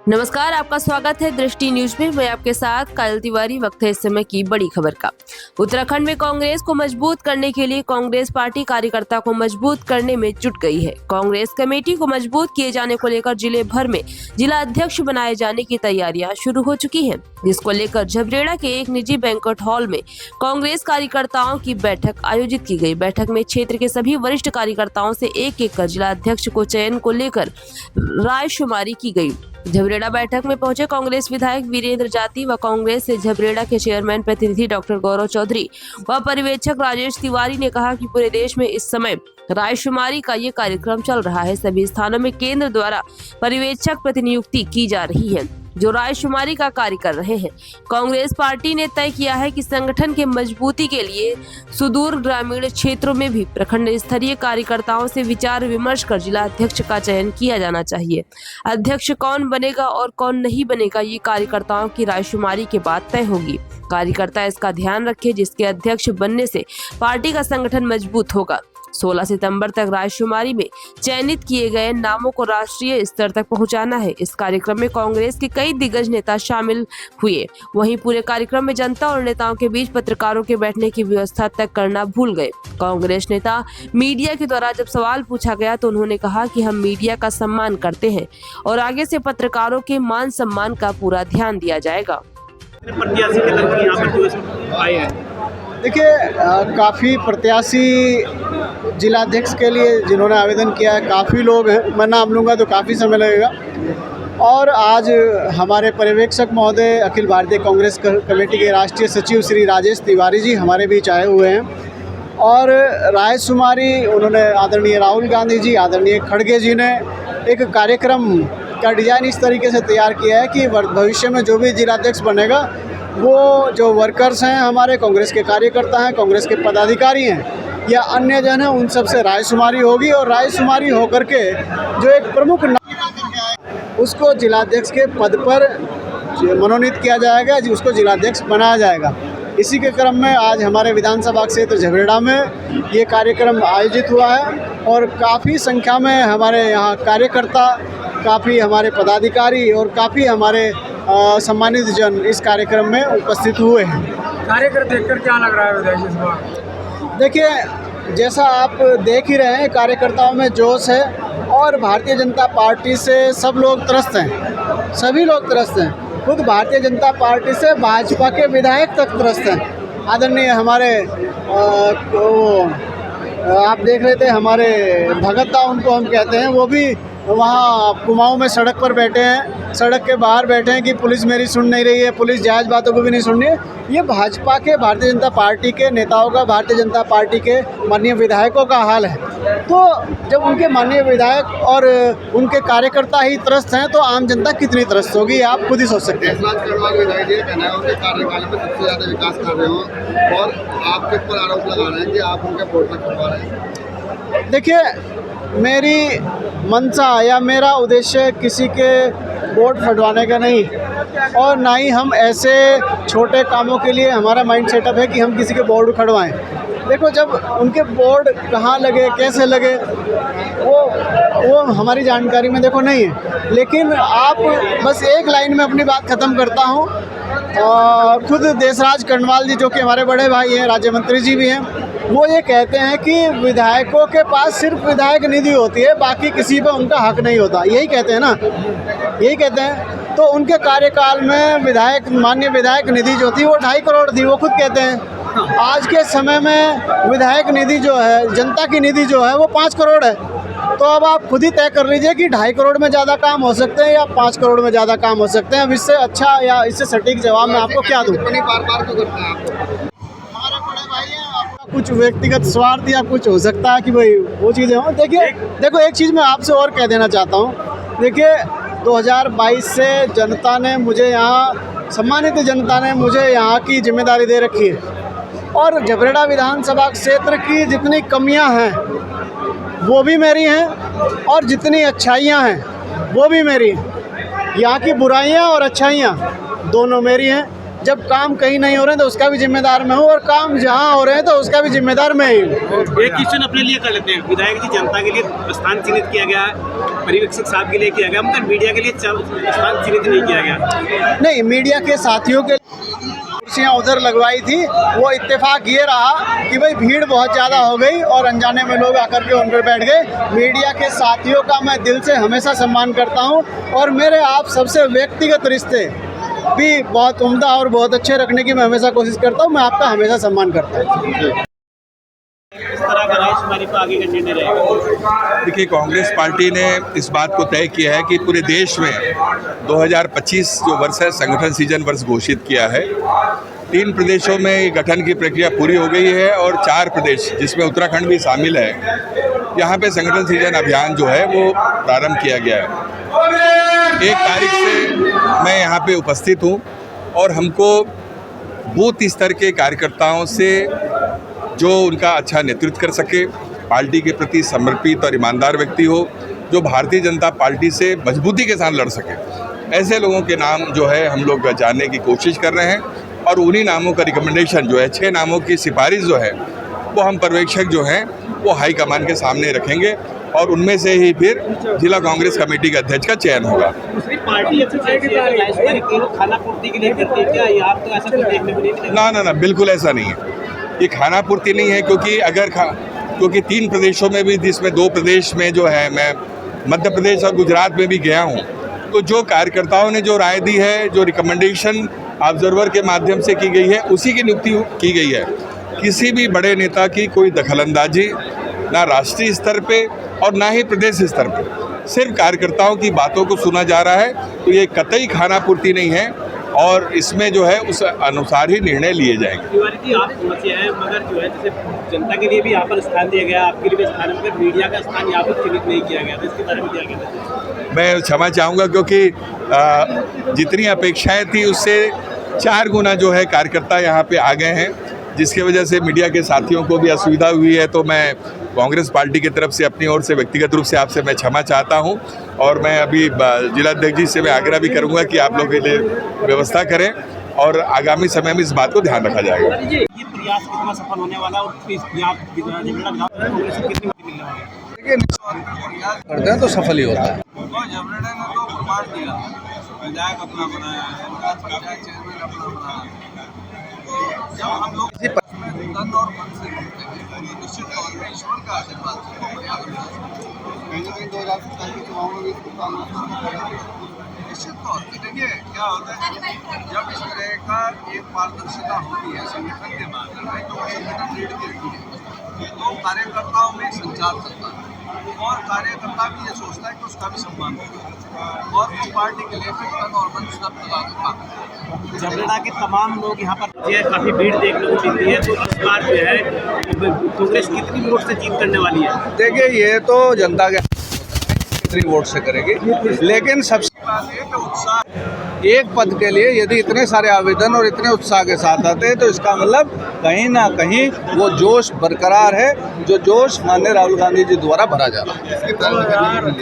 नमस्कार, आपका स्वागत है दृष्टि न्यूज में। मैं आपके साथ काजल तिवारी। वक्त है इस समय की बड़ी खबर का। उत्तराखंड में कांग्रेस को मजबूत करने के लिए कांग्रेस पार्टी कार्यकर्ता को मजबूत करने में जुट गई है। कांग्रेस कमेटी को मजबूत किए जाने को लेकर जिले भर में जिला अध्यक्ष बनाए जाने की तैयारियां शुरू हो चुकी हैं, जिसको लेकर झबरेड़ा के एक निजी बैंक्वेट हॉल में कांग्रेस कार्यकर्ताओं की बैठक आयोजित की गई। बैठक में क्षेत्र के सभी वरिष्ठ कार्यकर्ताओं से एक कर जिला अध्यक्ष को चयन को लेकर रायशुमारी की गई। झबरेड़ा बैठक में पहुंचे कांग्रेस विधायक वीरेंद्र जाती व कांग्रेस से झबरेड़ा के चेयरमैन प्रतिनिधि डॉक्टर गौरव चौधरी व पर्यवेक्षक राजेश तिवारी ने कहा कि पूरे देश में इस समय रायशुमारी का ये कार्यक्रम चल रहा है। सभी स्थानों में केंद्र द्वारा पर्यवेक्षक प्रतिनियुक्ति की जा रही है जो रायशुमारी का कार्य कर रहे हैं। कांग्रेस पार्टी ने तय किया है कि संगठन के मजबूती के लिए सुदूर ग्रामीण क्षेत्रों में भी प्रखंड स्तरीय कार्यकर्ताओं से विचार विमर्श कर जिला अध्यक्ष का चयन किया जाना चाहिए। अध्यक्ष कौन बनेगा और कौन नहीं बनेगा, ये कार्यकर्ताओं की रायशुमारी के बाद तय होगी। कार्यकर्ता इसका ध्यान रखें, जिसके अध्यक्ष बनने से पार्टी का संगठन मजबूत होगा। 16 सितंबर तक रायशुमारी में चयनित किए गए नामों को राष्ट्रीय स्तर तक पहुंचाना है। इस कार्यक्रम में कांग्रेस के कई दिग्गज नेता शामिल हुए। वहीं पूरे कार्यक्रम में जनता और नेताओं के बीच पत्रकारों के बैठने की व्यवस्था तक करना भूल गए। कांग्रेस नेता मीडिया के द्वारा जब सवाल पूछा गया तो उन्होंने कहा कि हम मीडिया का सम्मान करते हैं और आगे से पत्रकारों के मान सम्मान का पूरा ध्यान दिया जाएगा। प्रत्याशी के लड़के यहाँ पर जो आए हैं, देखिए काफ़ी प्रत्याशी जिलाध्यक्ष के लिए जिन्होंने आवेदन किया है, काफ़ी लोग हैं। मैं नाम लूँगा तो काफ़ी समय लगेगा। और आज हमारे पर्यवेक्षक महोदय अखिल भारतीय कांग्रेस कमेटी के राष्ट्रीय सचिव श्री राजेश तिवारी जी हमारे बीच आए हुए हैं। और रायशुमारी उन्होंने आदरणीय राहुल गांधी जी, आदरणीय खड़गे जी ने एक कार्यक्रम का डिज़ाइन इस तरीके से तैयार किया है कि भविष्य में जो भी जिलाध्यक्ष बनेगा वो जो वर्कर्स हैं, हमारे कांग्रेस के कार्यकर्ता हैं, कांग्रेस के पदाधिकारी हैं या अन्य जन हैं, उन सब से रायशुमारी होगी। और रायशुमारी होकर के जो एक प्रमुख नाम उसको जिलाध्यक्ष के पद पर मनोनीत किया जाएगा, उसको जिलाध्यक्ष बनाया जाएगा। इसी के क्रम में आज हमारे विधानसभा क्षेत्र झबरेड़ा में ये कार्यक्रम आयोजित हुआ है और काफ़ी संख्या में हमारे यहाँ कार्यकर्ता, काफ़ी हमारे पदाधिकारी और काफ़ी हमारे सम्मानित जन इस कार्यक्रम में उपस्थित हुए हैं। कार्यकर्ता देखकर क्या लग रहा है विधायक इस बार? देखिए, जैसा आप देख ही रहे हैं, कार्यकर्ताओं में जोश है और भारतीय जनता पार्टी से सब लोग त्रस्त हैं, सभी लोग त्रस्त हैं। खुद भारतीय जनता पार्टी से भाजपा के विधायक तक त्रस्त हैं। आदरणीय हमारे आप देख रहे थे हमारे भगत दा उनको हम कहते हैं, वो भी वहाँ कुमाऊं में सड़क पर बैठे हैं, सड़क के बाहर बैठे हैं कि पुलिस मेरी सुन नहीं रही है, पुलिस जायज़ बातों को भी नहीं सुन रही है। ये भाजपा के, भारतीय जनता पार्टी के नेताओं का, भारतीय जनता पार्टी के माननीय विधायकों का हाल है। तो जब उनके माननीय विधायक और उनके कार्यकर्ता ही त्रस्त हैं तो आम जनता कितनी त्रस्त होगी, आप खुद ही सोच सकते हैं। विधायक जी कहना है उनके कार्यकाल में सबसे ज़्यादा विकास कर रहे हो और आपके ऊपर आरोप लगा रहे हैं कि आप उनके वोट तक करवा रहे हैं। देखिए, मेरी मंशा या मेरा उद्देश्य किसी के वोट फटवाने का नहीं, और ना ही हम ऐसे छोटे कामों के लिए हमारा माइंड सेटअप है कि हम किसी के बोर्ड खड़वाएं। देखो, जब उनके बोर्ड कहाँ लगे, कैसे लगे, वो हमारी जानकारी में देखो नहीं है। लेकिन आप बस एक लाइन में अपनी बात ख़त्म करता हूँ। खुद देशराज कर्णवाल जी, जो कि हमारे बड़े भाई हैं, राज्य मंत्री जी भी हैं, वो ये कहते हैं कि विधायकों के पास सिर्फ विधायक निधि होती है, बाकी किसी पे उनका हक नहीं होता। यही कहते हैं ना, यही कहते हैं। तो उनके कार्यकाल में विधायक, माननीय विधायक निधि जो थी वो 2.5 करोड़ थी, वो खुद कहते हैं। आज के समय में विधायक निधि जो है, जनता की निधि जो है, वो 5 करोड़ है। तो अब आप खुद ही तय कर लीजिए कि 2.5 करोड़ में ज़्यादा काम हो सकते हैं या 5 करोड़ में ज़्यादा काम हो सकते हैं। अब इससे अच्छा या इससे सटीक जवाब मैं आपको क्या दूँ? बार-बार क्यों करते हैं आप? हमारे बड़े भाई हैं, आपका कुछ व्यक्तिगत स्वार्थ या कुछ हो सकता है कि भाई वो चीज़ें हों। देखो एक चीज़ मैं आपसे और कह देना चाहता हूँ। देखिए, 2022 से जनता ने मुझे यहाँ, सम्मानित जनता ने मुझे यहाँ की जिम्मेदारी दे रखी है और झबरेड़ा विधानसभा क्षेत्र की जितनी कमियाँ हैं वो भी मेरी हैं और जितनी अच्छाइयाँ हैं वो भी मेरी हैं। यहाँ की बुराइयाँ और अच्छाइयाँ दोनों मेरी हैं। जब काम कहीं नहीं हो रहे हैं तो उसका भी जिम्मेदार मैं हूँ, और काम जहाँ हो रहे हैं तो उसका भी जिम्मेदार मैं ही हूँ। एक क्वेश्चन अपने लिए कर लेते हैं। विधायक जी, जनता के लिए स्थान चिन्हित किया गया है, पर्यवेक्षक साहब के लिए किया गया, मगर मीडिया के लिए स्थान चिन्हित नहीं किया गया। नहीं, मीडिया के साथियों के कुर्सियाँ उधर लगवाई थी, वो इत्तेफाक ये रहा कि भाई भीड़ बहुत ज़्यादा हो गई और अनजाने में लोग आकर के उन पर बैठ गए। मीडिया के साथियों का मैं दिल से हमेशा सम्मान करता हूँ, और मेरे आप सबसे व्यक्तिगत रिश्ते भी बहुत उम्दा और बहुत अच्छे रखने की मैं हमेशा कोशिश करता हूँ। मैं आपका हमेशा सम्मान करता हूँ। इस तरह का राजकुमारी को आगे का निर्णय रहेगा। देखिए, कांग्रेस पार्टी ने इस बात को तय किया है कि पूरे देश में 2025 जो वर्ष है संगठन सीजन वर्ष घोषित किया है। 3 प्रदेशों में गठन की प्रक्रिया पूरी हो गई है और 4 प्रदेश जिसमें उत्तराखंड भी शामिल है, यहाँ पे संगठन सीजन अभियान जो है वो प्रारंभ किया गया है। 1 तारीख से मैं यहाँ पे उपस्थित हूँ और हमको बूथ स्तर के कार्यकर्ताओं से जो उनका अच्छा नेतृत्व कर सके, पार्टी के प्रति समर्पित और ईमानदार व्यक्ति हो, जो भारतीय जनता पार्टी से मजबूती के साथ लड़ सके, ऐसे लोगों के नाम जो है हम लोग जानने की कोशिश कर रहे हैं। और उन्हीं नामों का रिकमेंडेशन जो है, 6 नामों की सिफारिश जो है वो हम पर्यवेक्षक जो हैं वो हाईकमान के सामने रखेंगे और उनमें से ही फिर जिला कांग्रेस कमेटी के अध्यक्ष का चयन होगा। दूसरी पार्टी खाना पूर्ति के लिए करती है क्या? आप तो ऐसा कुछ देखने को नहीं मिलेगा। ना, बिल्कुल ऐसा नहीं है। ये खाना पूर्ति नहीं है, क्योंकि 3 प्रदेशों में भी, जिसमें 2 प्रदेश में जो है, मैं मध्य प्रदेश और गुजरात में भी गया हूँ, तो जो कार्यकर्ताओं ने जो राय दी है, जो रिकमेंडेशन ऑब्जर्वर के माध्यम से की गई है, उसी की नियुक्ति की गई है। किसी भी बड़े नेता की कोई दखलंदाजी ना राष्ट्रीय स्तर पे और ना ही प्रदेश स्तर पे, सिर्फ कार्यकर्ताओं की बातों को सुना जा रहा है। तो ये कतई खाना पूर्ति नहीं है और इसमें जो है उस अनुसार ही निर्णय लिए जाएंगे। तिवारी जी, आप समझते हैं, मगर जो है जैसे जनता के लिए भी यहाँ पर स्थान दिया गया, आपके लिए भी स्थान, मगर मीडिया का स्थान यहाँ पर चिन्हित नहीं किया गया, तो इसके बारे में क्या कहना चाहिए? मैं क्षमा चाहूँगा, क्योंकि जितनी अपेक्षाएं थी उससे 4 गुना जो है कार्यकर्ता यहाँ पे आ गए हैं, जिसकी वजह से मीडिया के साथियों को भी असुविधा हुई है। तो मैं कांग्रेस पार्टी की तरफ से अपनी ओर से व्यक्तिगत रूप से आपसे मैं क्षमा चाहता हूं, और मैं अभी जिलाध्यक्ष जी से मैं आग्रह भी करूंगा कि आप लोगों के लिए व्यवस्था करें और आगामी समय में इस बात को ध्यान रखा जाएगा। ये प्रयास कितना सफल होने वाला और कितनी मिलने वाली है? करते हैं तो सफल ही होता है। विधायक अपना बनाया है, पंचायत चेयरमैन अपना बनाया है। जब हम लोग तन और मन से जुड़ते हैं तो निश्चित तौर पर ईश्वर का आशीर्वाद कहीं ना कहीं 2027 के चुनाव में भी निश्चित तौर पर देखिए क्या होता है, जब इस तरह का एक पारदर्शिता होती है संगठन के माध्यम में, तो संगठन लीड करती है, तो कार्यकर्ताओं में संचार चलता है और कार्यकर्ता भी ये सोचता है कि उसका भी सम्मान होगा और वो पार्टी के लिए फिर तन और मन सब लगा देता। जबलड़ा के तमाम लोग यहाँ पर काफ़ी भीड़ देखने को मिलती है, तो इस बार जो है कांग्रेस कितनी वोट से जीत करने वाली है? देखिए, ये तो जनता के कितनी वोट से करेगी, लेकिन सबसे उत्साह एक पद के लिए यदि इतने सारे आवेदन और इतने उत्साह के साथ आते हैं तो इसका मतलब कहीं ना कहीं वो जोश बरकरार है, जो जोश माननीय राहुल गांधी जी द्वारा भरा जा रहा है।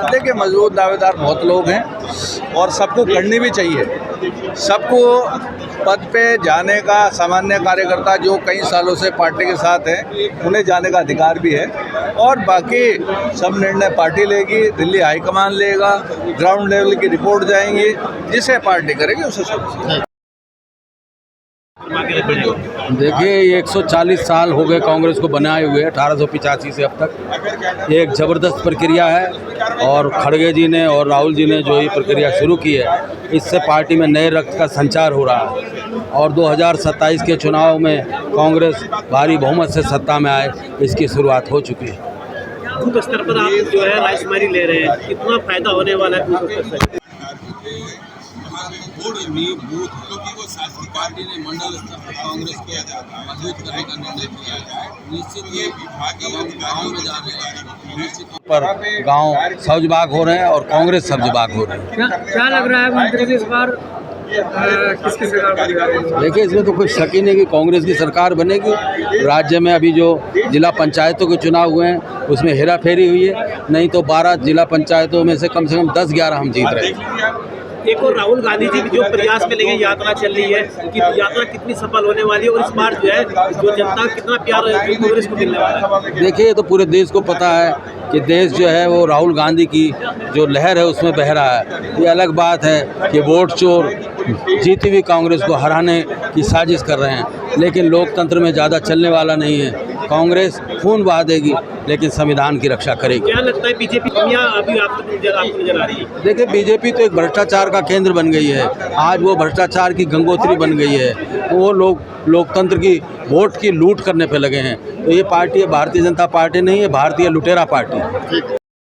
देखिए, मजबूत दावेदार बहुत लोग हैं और सबको करनी भी चाहिए। सबको पद पे जाने का, सामान्य कार्यकर्ता जो कई सालों से पार्टी के साथ हैं, उन्हें जाने का अधिकार भी है और बाकी सब निर्णय पार्टी लेगी, दिल्ली हाईकमान लेगा, ग्राउंड लेवल की रिपोर्ट जाएंगी, जिसे पार्टी करेगी उसे सब। देखिए, ये 140 साल हो गए कांग्रेस को बनाए हुए, 1885 से अब तक। ये एक ज़बरदस्त प्रक्रिया है और खड़गे जी ने और राहुल जी ने जो ये प्रक्रिया शुरू की है, इससे पार्टी में नए रक्त का संचार हो रहा है और 2027 के चुनाव में कांग्रेस भारी बहुमत से सत्ता में आए, इसकी शुरुआत हो चुकी है। बूथ स्तर पर आप जो है राजकुमारी ले रहे हैं, कितना फायदा होने वाला है बूथ स्तर से? क्योंकि वो शासकीय पार्टी ने मंडल स्तर पर कांग्रेस को मजबूत करने का निर्णय किया है। निश्चित ये विभागीय गाँव में जा रहे हैं, निश्चित पर गांव सब्जबाग हो रहे हैं और कांग्रेस सब्जबाग हो रही है। क्या लग रहा है मंत्री इस बार किसकी सरकार बनेगी? देखिए, इसमें तो कोई शक ही नहीं कि कांग्रेस की सरकार बनेगी। राज्य में अभी जो जिला पंचायतों के चुनाव हुए हैं उसमें हेरा फेरी हुई है, नहीं तो 12 जिला पंचायतों में से कम 10-11 हम जीत रहे हैं। एक और राहुल गांधी जी जो प्रयास में लगे, यात्रा चल रही है कि यात्रा कितनी सफल होने वाली है और इस बार जो है जो जनता कितना प्यार कांग्रेस को मिलने वाला है। देखिए, ये तो पूरे देश को पता है कि देश जो है वो राहुल गांधी की जो लहर है उसमें बह रहा है। ये अलग बात है कि वोट चोर जीती हुई कांग्रेस को हराने की साजिश कर रहे हैं, लेकिन लोकतंत्र में ज़्यादा चलने वाला नहीं है। कांग्रेस खून बहा देगी लेकिन संविधान की रक्षा करेगी। क्या लगता है बीजेपी कमियां अभी आपको नजर आ रही है? देखिए, बीजेपी तो एक भ्रष्टाचार का केंद्र बन गई है। आज वो भ्रष्टाचार की गंगोत्री बन गई है। तो वो लोग लोकतंत्र की वोट की लूट करने पे लगे हैं। तो ये पार्टी भारतीय जनता पार्टी नहीं है, भारतीय लुटेरा पार्टी है।